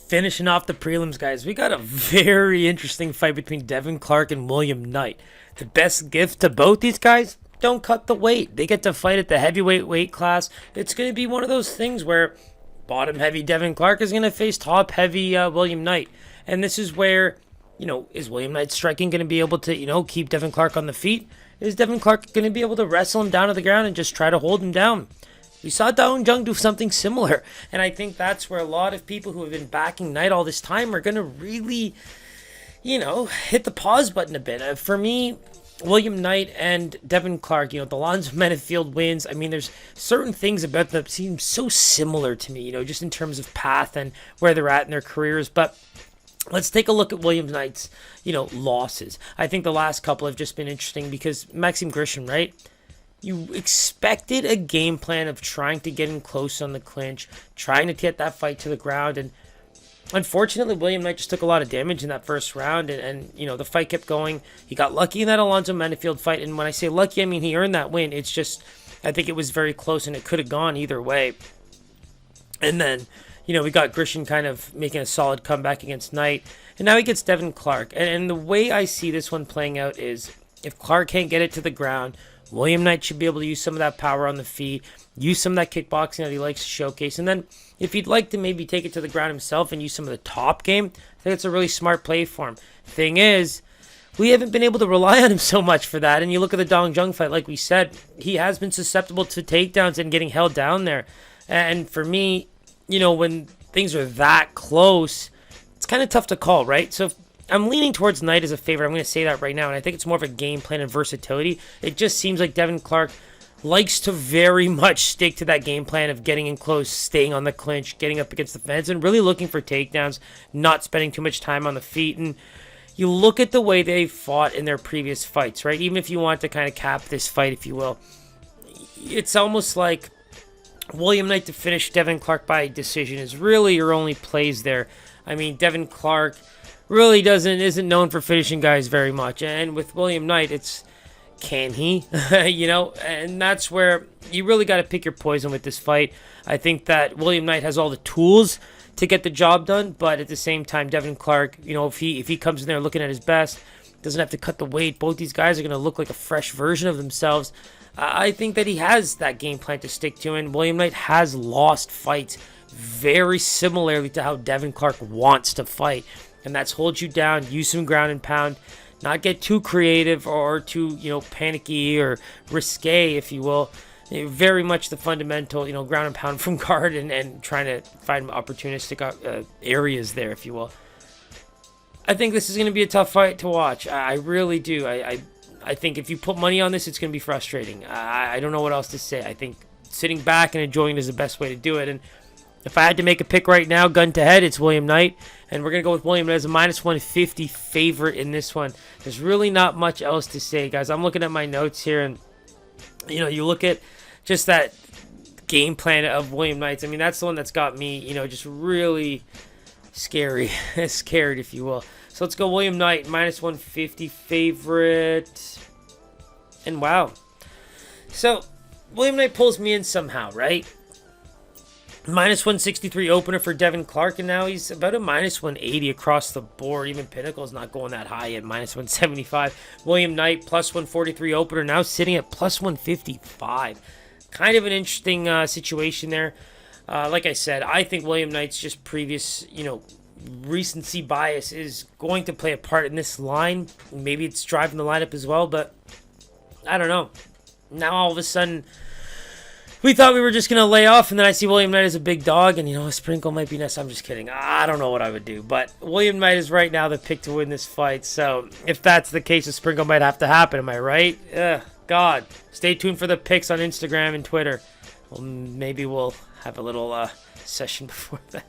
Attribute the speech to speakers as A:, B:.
A: Finishing off the prelims, guys, we got a very interesting fight between Devin Clark and William Knight. The best gift to both these guys, don't cut the weight. They get to fight at the heavyweight weight class. It's going to be one of those things where bottom heavy Devin Clark is going to face top heavy William Knight. And this is where, is William Knight striking going to be able to, keep Devin Clark on the feet? Is Devin Clark going to be able to wrestle him down to the ground and just try to hold him down? We saw Dong Jung do something similar, and I think that's where a lot of people who have been backing Knight all this time are going to really, hit the pause button a bit. For me, William Knight and Devin Clark, the Lonzo Menafield wins. I mean, there's certain things about them that seem so similar to me, just in terms of path and where they're at in their careers, but let's take a look at William Knight's, losses. I think the last couple have just been interesting because Maxim Grishin, right? You expected a game plan of trying to get him close on the clinch, trying to get that fight to the ground, and unfortunately, William Knight just took a lot of damage in that first round, and the fight kept going. He got lucky in that Alonzo Menafield fight, and when I say lucky, I mean he earned that win. It's just, I think it was very close, and it could have gone either way. And then, we got Grishin kind of making a solid comeback against Knight, and now he gets Devin Clark. And the way I see this one playing out is, if Clark can't get it to the ground, William Knight should be able to use some of that power on the feet, use some of that kickboxing that he likes to showcase. And then if he'd like to maybe take it to the ground himself and use some of the top game, I think it's a really smart play for him. Thing is, we haven't been able to rely on him so much for that. And you look at the Dong Jung fight, like we said, he has been susceptible to takedowns and getting held down there. And for me, when things are that close, it's kind of tough to call, right? So I'm leaning towards Knight as a favorite. I'm going to say that right now, and I think it's more of a game plan and versatility. It just seems like Devin Clark likes to very much stick to that game plan of getting in close, staying on the clinch, getting up against the fence, and really looking for takedowns, not spending too much time on the feet. And you look at the way they fought in their previous fights, right? Even if you want to kind of cap this fight, if you will, it's almost like William Knight to finish Devin Clark by decision is really your only plays there. I mean, Devin Clark really isn't known for finishing guys very much, and with William Knight, it's can he, and that's where you really got to pick your poison with this fight. I think that William Knight has all the tools to get the job done, but at the same time, Devin Clark, if he comes in there looking at his best, doesn't have to cut the weight. Both these guys are going to look like a fresh version of themselves. I think that he has that game plan to stick to, and William Knight has lost fights very similarly to how Devin Clark wants to fight. And that's hold you down, use some ground and pound, not get too creative or too, panicky or risque, if you will. Very much the fundamental, ground and pound from guard and trying to find opportunistic areas there, if you will. I think this is going to be a tough fight to watch. I really do. I think if you put money on this, it's going to be frustrating. I don't know what else to say. I think sitting back and enjoying it is the best way to do it. And if I had to make a pick right now, gun to head, it's William Knight. And we're going to go with William Knight as a minus 150 favorite in this one. There's really not much else to say, guys. I'm looking at my notes here, and, you look at just that game plan of William Knight's. I mean, that's the one that's got me, just really scary, scared, if you will. So let's go William Knight, minus 150 favorite. And wow. So William Knight pulls me in somehow, right? Minus 163 opener for Devin Clark, and now he's about a minus 180 across the board. Even Pinnacle's not going that high at minus 175. William Knight, plus 143 opener, now sitting at plus 155. Kind of an interesting situation there. Like I said, I think William Knight's just previous, recency bias is going to play a part in this line. Maybe it's driving the lineup as well, but I don't know. Now all of a sudden, we thought we were just going to lay off, and then I see William Knight as a big dog, and, a sprinkle might be nice. I'm just kidding. I don't know what I would do, but William Knight is right now the pick to win this fight, so if that's the case, a sprinkle might have to happen. Am I right? God. Stay tuned for the picks on Instagram and Twitter. Well, maybe we'll have a little session before that.